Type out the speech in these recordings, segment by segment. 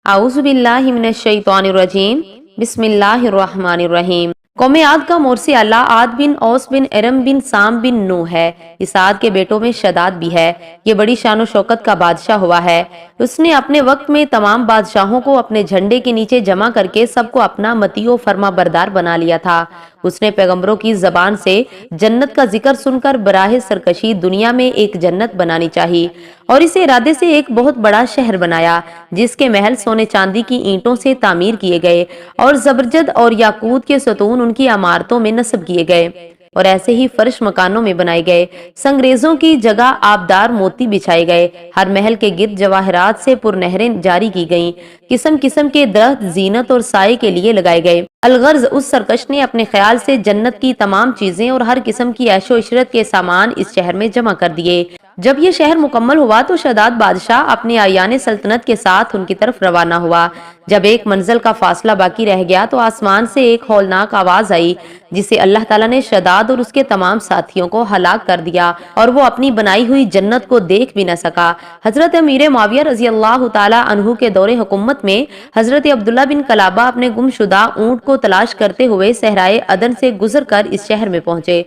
اعوذ باللہ من الشیطان الرجیم بسم اللہ الرحمن الرحیم۔ قوم عاد کا مورث اللہ عاد بن اوس بن ارم بن سام بن نو ہے۔ اس عاد کے بیٹوں میں شداد بھی ہے۔ یہ بڑی شان و شوکت کا بادشاہ ہوا ہے۔ اس نے اپنے وقت میں تمام بادشاہوں کو اپنے جھنڈے کے نیچے جمع کر کے سب کو اپنا مطیع و فرما بردار بنا لیا تھا۔ اس نے پیغمبروں کی زبان سے جنت کا ذکر سن کر براہ سرکشی دنیا میں ایک جنت بنانی چاہی اور اس ارادے سے ایک بہت بڑا شہر بنایا جس کے محل سونے چاندی کی اینٹوں سے تعمیر کیے گئے اور زبرجد اور یاقوت کے ستون ان کی عمارتوں میں نصب کیے گئے اور ایسے ہی فرش مکانوں میں بنائے گئے۔ سنگریزوں کی جگہ آبدار موتی بچھائے گئے۔ ہر محل کے گرد جواہرات سے پرنہریں جاری کی گئیں۔ قسم قسم کے درخت زینت اور سائے کے لیے لگائے گئے۔ الغرض اس سرکش نے اپنے خیال سے جنت کی تمام چیزیں اور ہر قسم کی عیش و عشرت کے سامان اس شہر میں جمع کر دیے۔ جب یہ شہر مکمل ہوا تو شداد بادشاہ اپنے اعیان سلطنت کے ساتھ ان کی طرف روانہ ہوا۔ جب ایک منزل کا فاصلہ باقی رہ گیا تو آسمان سے ایک ہولناک آواز آئی جسے اللہ تعالیٰ نے شداد اور اس کے تمام ساتھیوں کو ہلاک کر دیا اور وہ اپنی بنائی ہوئی جنت کو دیکھ بھی نہ سکا۔ حضرت امیر معاویہ رضی اللہ تعالیٰ عنہ کے دور حکومت میں حضرت عبداللہ بن کلابہ اپنے گم شدہ اونٹ کو تلاش کرتے ہوئے صحرائے عدن سے گزر کر اس شہر میں پہنچے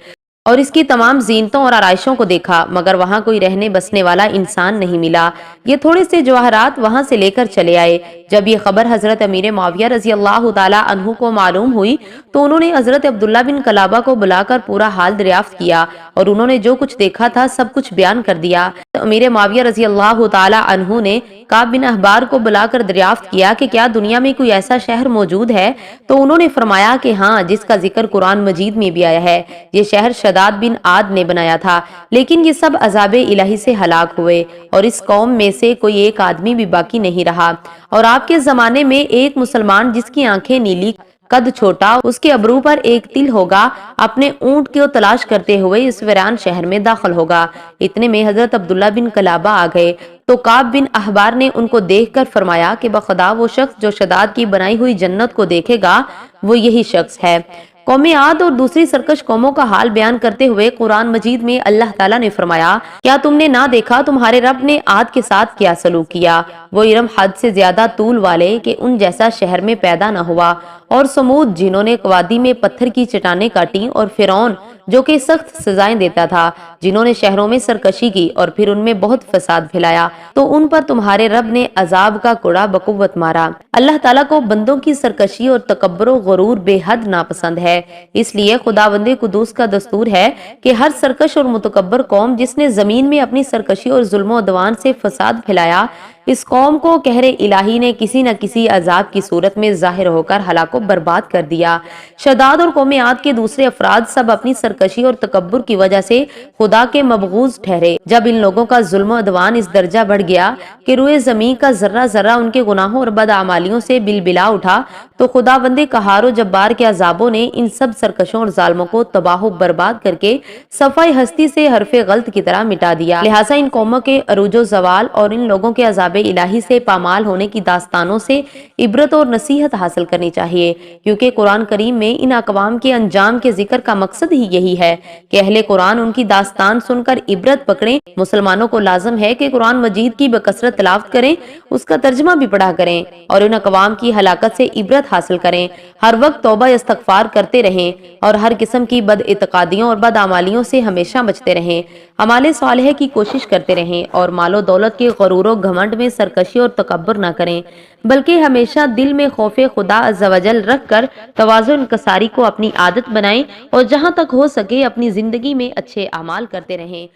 اور اس کی تمام زینتوں اور آرائشوں کو دیکھا، مگر وہاں کوئی رہنے بسنے والا انسان نہیں ملا۔ یہ تھوڑے سے جواہرات وہاں سے لے کر چلے آئے۔ جب یہ خبر حضرت امیر معاویہ رضی اللہ تعالیٰ عنہ کو معلوم ہوئی تو انہوں نے حضرت عبداللہ بن کلابہ کو بلا کر پورا حال دریافت کیا اور انہوں نے جو کچھ دیکھا تھا سب کچھ بیان کر دیا۔ امیر معاویہ رضی اللہ تعالیٰ عنہ نے کعب بن احبار کو بلا کر دریافت کیا کہ کیا دنیا میں کوئی ایسا شہر موجود ہے؟ تو انہوں نے فرمایا کہ ہاں، جس کا ذکر قرآن مجید میں بھی آیا ہے۔ یہ شہر شداد بن عاد نے بنایا تھا، لیکن یہ سب عذاب الہی سے ہلاک ہوئے اور اس قوم میں سے کوئی ایک آدمی بھی باقی نہیں رہا۔ اور آپ کے زمانے میں ایک مسلمان جس کی آنکھیں نیلی، قد چھوٹا، اس کے ابرو پر ایک تل ہوگا، اپنے اونٹ کو تلاش کرتے ہوئے اس ویران شہر میں داخل ہوگا۔ اتنے میں حضرت عبداللہ بن کلابہ آ گئے تو کعب بن احبار نے ان کو دیکھ کر فرمایا کہ بخدا وہ شخص جو شداد کی بنائی ہوئی جنت کو دیکھے گا وہ یہی شخص ہے۔ قوم عاد اور دوسری سرکش قوموں کا حال بیان کرتے ہوئے قرآن مجید میں اللہ تعالیٰ نے فرمایا، کیا تم نے نہ دیکھا تمہارے رب نے عاد کے ساتھ کیا سلوک کیا؟ وہ ارم حد سے زیادہ طول والے کہ ان جیسا شہر میں پیدا نہ ہوا، اور سمود جنہوں نے وادی میں پتھر کی چٹانیں کاٹی، اور فرعون جو کہ سخت سزائیں دیتا تھا، جنہوں نے شہروں میں سرکشی کی اور پھر ان میں بہت فساد پھیلایا، تو ان پر تمہارے رب نے عذاب کا کوڑا بقوت مارا۔ اللہ تعالیٰ کو بندوں کی سرکشی اور تکبر و غرور بے حد ناپسند ہے، اس لیے خداوند قدوس کا دستور ہے کہ ہر سرکش اور متکبر قوم جس نے زمین میں اپنی سرکشی اور ظلم و عدوان سے فساد پھیلایا، اس قوم کو قہر الہی نے کسی نہ کسی عذاب کی صورت میں ظاہر ہو کر ہلاک و برباد کر دیا۔ شداد اور قوم عاد کے دوسرے افراد سب اپنی سرکشی اور تکبر کی وجہ سے خدا کے مبغوض ٹھہرے۔ جب ان لوگوں کا ظلم و عدوان اس درجہ بڑھ گیا کہ روئے زمین کا ذرہ ذرہ ان کے گناہوں اور بدعمالیوں سے بلبلا اٹھا، تو خداوند قہار و جبار کے عذابوں نے ان سب سرکشوں اور ظالموں کو تباہ و برباد کر کے صفحہ ہستی سے حرف غلط کی طرح مٹا دیا۔ لہٰذا ان قوموں کے عروج و زوال اور ان لوگوں کے عذاب الہی سے پامال ہونے کی داستانوں سے عبرت اور نصیحت حاصل کرنی چاہیے، کیونکہ قرآن کریم میں ان اقوام کے انجام کے ذکر کا مقصد ہی یہی ہے کہ اہل قرآن ان کی داستان سن کر عبرت پکڑیں۔ مسلمانوں کو لازم ہے کہ قرآن مجید کی بکثرت تلاوت کریں، اس کا ترجمہ بھی پڑھا کریں اور ان اقوام کی ہلاکت سے عبرت حاصل کریں۔ ہر وقت توبہ استغفار کرتے رہیں اور ہر قسم کی بد اعتقادیوں اور بدعمالیوں سے ہمیشہ بچتے رہیں۔ اعمال صالحہ کی کوشش کرتے رہیں اور مال و دولت کے غرور و گھمنڈ میں سرکشی اور تکبر نہ کریں، بلکہ ہمیشہ دل میں خوف خدا عز و جل رکھ کر تواضع و انکساری کو اپنی عادت بنائیں اور جہاں تک ہو سکے اپنی زندگی میں اچھے اعمال کرتے رہیں۔